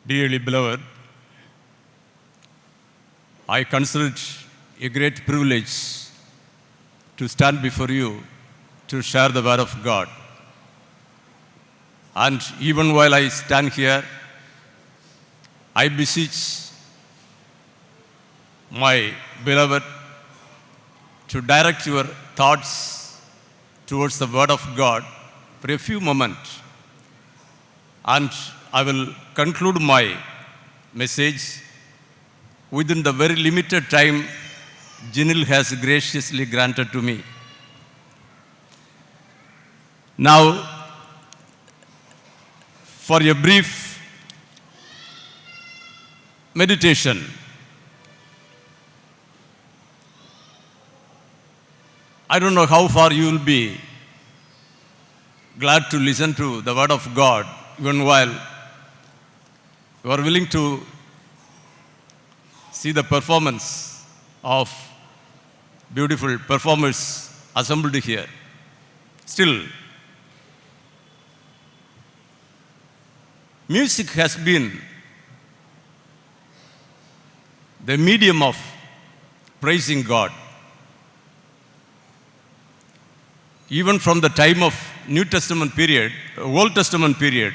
Dearly beloved, I consider it a great privilege to stand before you to share the word of God. And even while I stand here, I beseech my beloved to direct your thoughts towards the word of God for a few moments. And I will conclude my message within the very limited time Jinil has graciously granted to me. Now, for a brief meditation, I don't know how far you will be glad to listen to the word of God, even while you are willing to see the performance of beautiful performers assembled here. Still, music has been the medium of praising God. Even from the time of New Testament period, Old Testament period,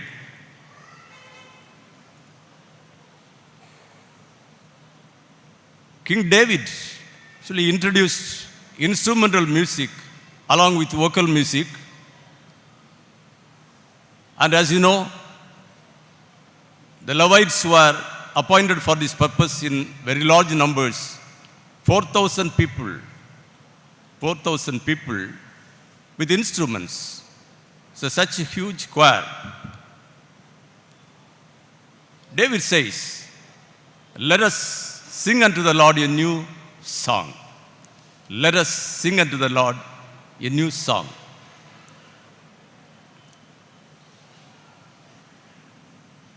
King David actually introduced instrumental music along with vocal music. And as you know, the Levites were appointed for this purpose in very large numbers. 4,000 people. 4,000 people with instruments. So such a huge choir. David says, let us sing unto the Lord a new song. Let us sing unto the Lord a new song.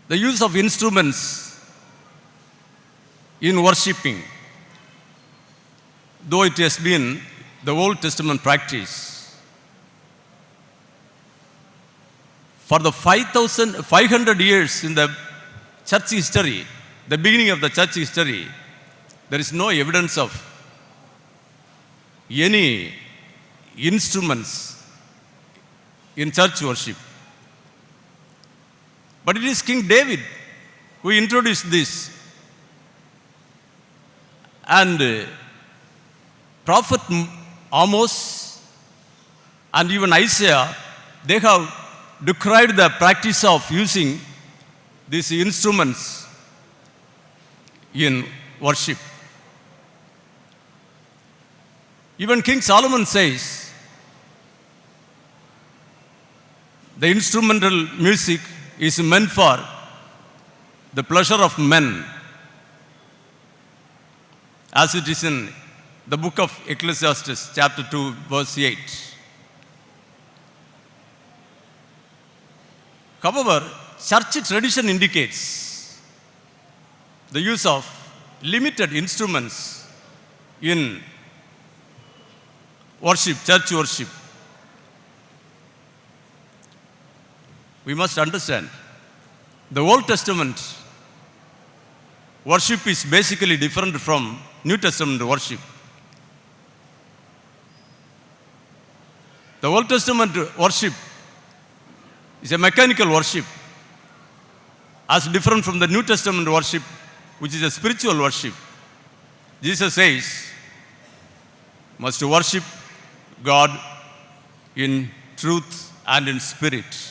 The use of instruments in worshiping, though it has been the Old Testament practice, for the 500 years in the church history, the beginning of the church history, there is no evidence of any instruments in church worship. But it is King David who introduced this. And Prophet Amos and even Isaiah, they have decried the practice of using these instruments in worship. Even King Solomon says the instrumental music is meant for the pleasure of men, as it is in the book of Ecclesiastes, chapter 2, verse 8. However, church tradition indicates the use of limited instruments in worship, church worship. We must understand, the Old Testament worship is basically different from New Testament worship. The Old Testament worship is a mechanical worship, as different from the New Testament worship, which is a spiritual worship. Jesus says, must worship God in truth and in spirit.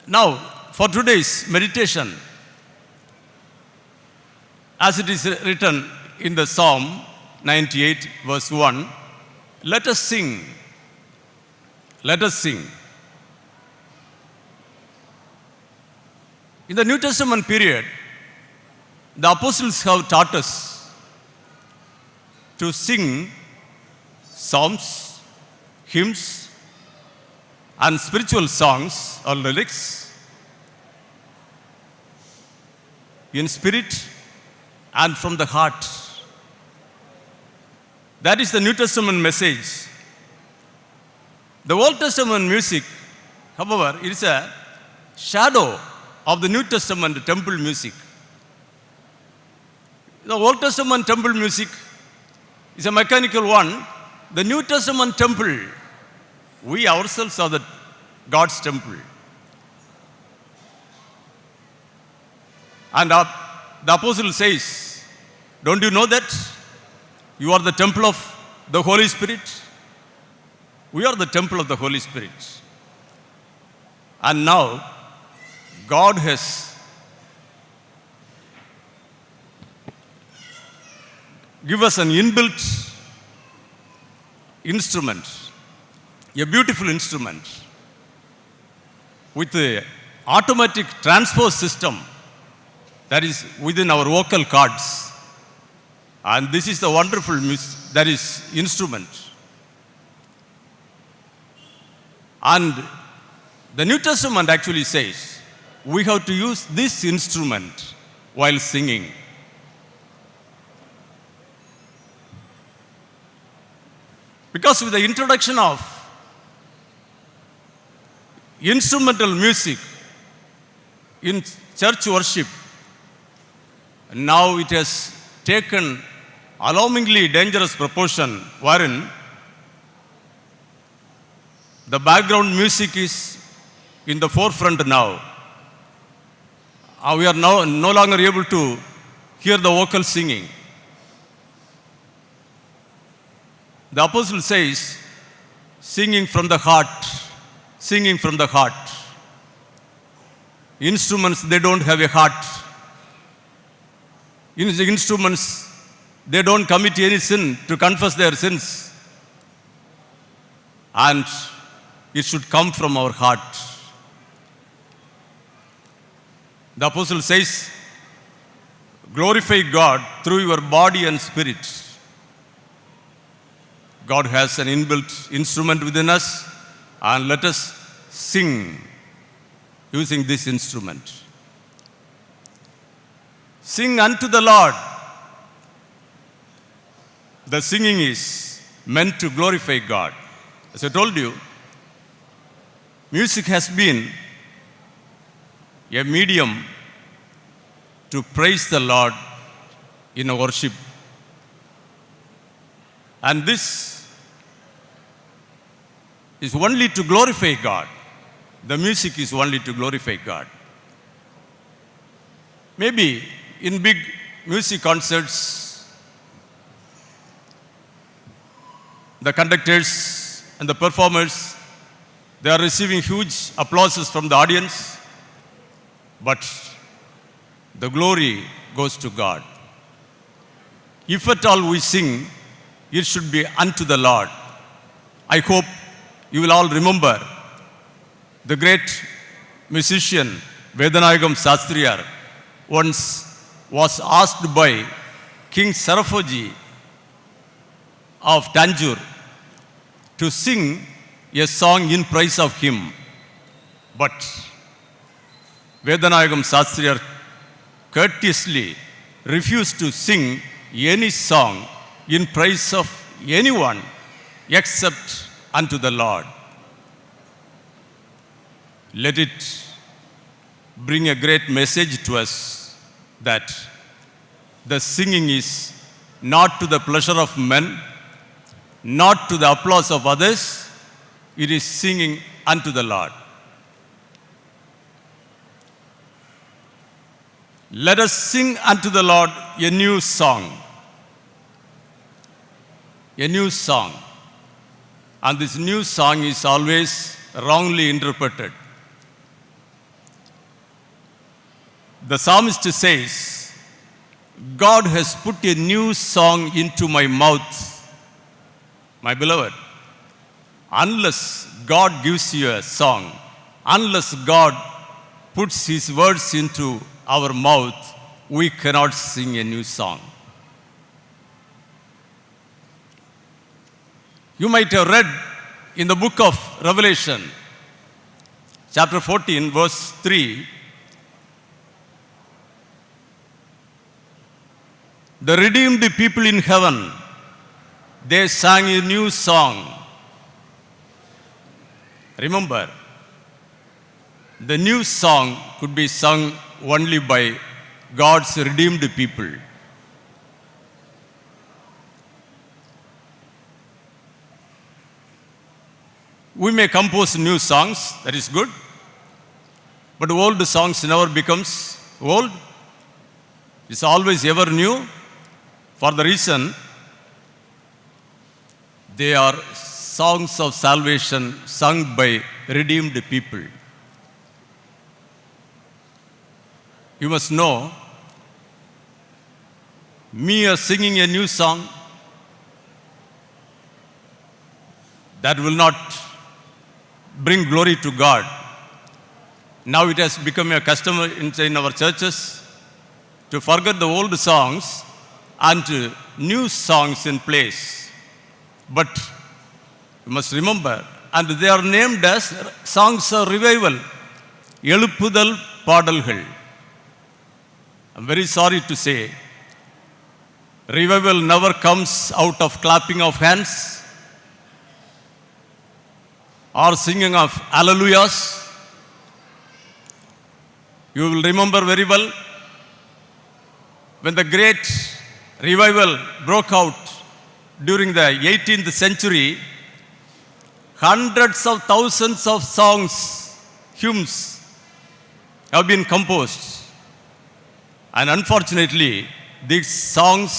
Now, for today's meditation, as it is written in the Psalm 98, verse 1, let us sing. Let us sing. In the New Testament period, the apostles have taught us to sing psalms, hymns, and spiritual songs or lyrics in spirit and from the heart. That is the New Testament message. The Old Testament music, however, is a shadow of the New Testament temple music. The Old Testament temple music is a mechanical one. The New Testament temple, we ourselves are the God's temple. And the apostle says, don't you know that you are the temple of the Holy Spirit? We are the temple of the Holy Spirit. And now, God has given us an inbuilt instrument, a beautiful instrument, with the automatic transpose system that is within our vocal cords. And this is the wonderful instrument. And the New Testament actually says we have to use this instrument while singing. Because with the introduction of instrumental music in church worship, now it has taken alarmingly dangerous proportion, wherein the background music is in the forefront now. We are now no longer able to hear the vocal singing. The apostle says, singing from the heart, singing from the heart. Instruments, they don't have a heart. Instruments, they don't commit any sin to confess their sins. And it should come from our heart. The apostle says, glorify God through your body and spirit. God has an inbuilt instrument within us, and let us sing using this instrument. Sing unto the Lord. The singing is meant to glorify God. As I told you, music has been a medium to praise the Lord in a worship. And this is only to glorify God. The music is only to glorify God. Maybe in big music concerts, the conductors and the performers, they are receiving huge applauses from the audience, but the glory goes to God. If at all we sing, it should be unto the Lord. I hope you will all remember the great musician Vedanayagam Sastriyar once was asked by King Sarafoji of Tanjore to sing a song in praise of him. But Vedanayagam Sastriyar courteously refused to sing any song in praise of anyone except unto the Lord. Let it bring a great message to us that the singing is not to the pleasure of men, not to the applause of others, it is singing unto the Lord. Let us sing unto the Lord a new song. A new song. And this new song is always wrongly interpreted. The psalmist says, God has put a new song into my mouth. My beloved, unless God gives you a song, unless God puts his words into our mouth, we cannot sing a new song. You might have read in the book of Revelation, chapter 14, verse 3, the redeemed people in heaven, they sang a new song. Remember, the new song could be sung only by God's redeemed people. We may compose new songs, that is good, but old songs never becomes old. It's always ever new, for the reason they are songs of salvation sung by redeemed people. You must know, me singing a new song, that will not bring glory to God. Now it has become a custom in our churches to forget the old songs and new songs in place. But you must remember, and they are named as songs of revival, எழுப்புதல் பாடல்கள். I'm very sorry to say, revival never comes out of clapping of hands or singing of hallelujahs. You will remember very well when the great revival broke out during the 18th century, hundreds of thousands of songs, hymns have been composed. And unfortunately, these songs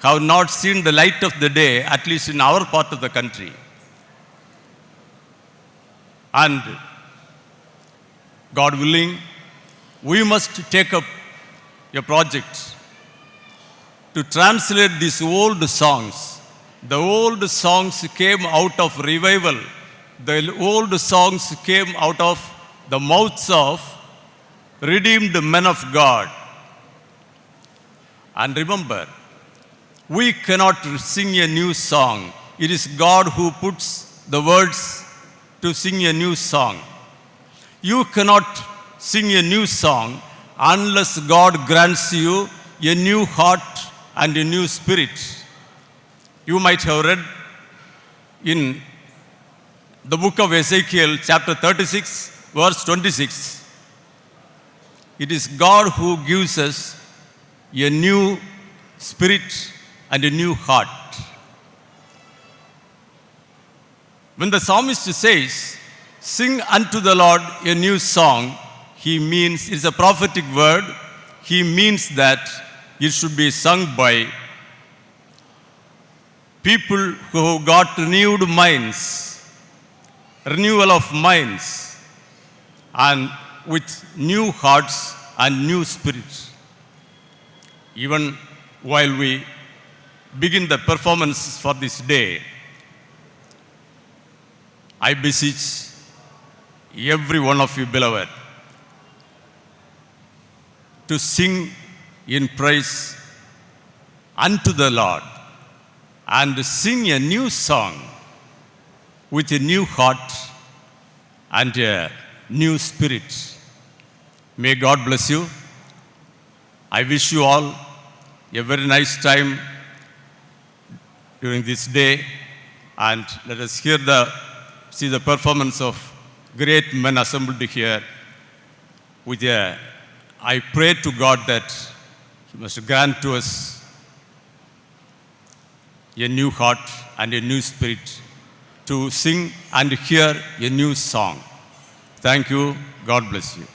have not seen the light of the day, at least in our part of the country. And God willing, we must take up a project to translate these old songs. The old songs came out of revival. The old songs came out of the mouths of redeemed men of God. And remember, we cannot sing a new song. It is God who puts the words to sing a new song. You cannot sing a new song unless God grants you a new heart and a new spirit. You might have read in the book of Ezekiel, chapter 36, verse 26. It is God who gives us a new spirit and a new heart. When the psalmist says, sing unto the Lord a new song, he means, it's a prophetic word, he means that it should be sung by people who got renewed minds, renewal of minds, and with new hearts and new spirits. Even while we begin the performance for this day, I beseech every one of you, beloved, to sing in praise unto the Lord and sing a new song with a new heart and a new spirit. May God bless you. I wish you all a very nice time during this day, and let us see the performance of great men assembled here. I pray to God that He must grant to us a new heart and a new spirit to sing and hear a new song. Thank you. God bless you.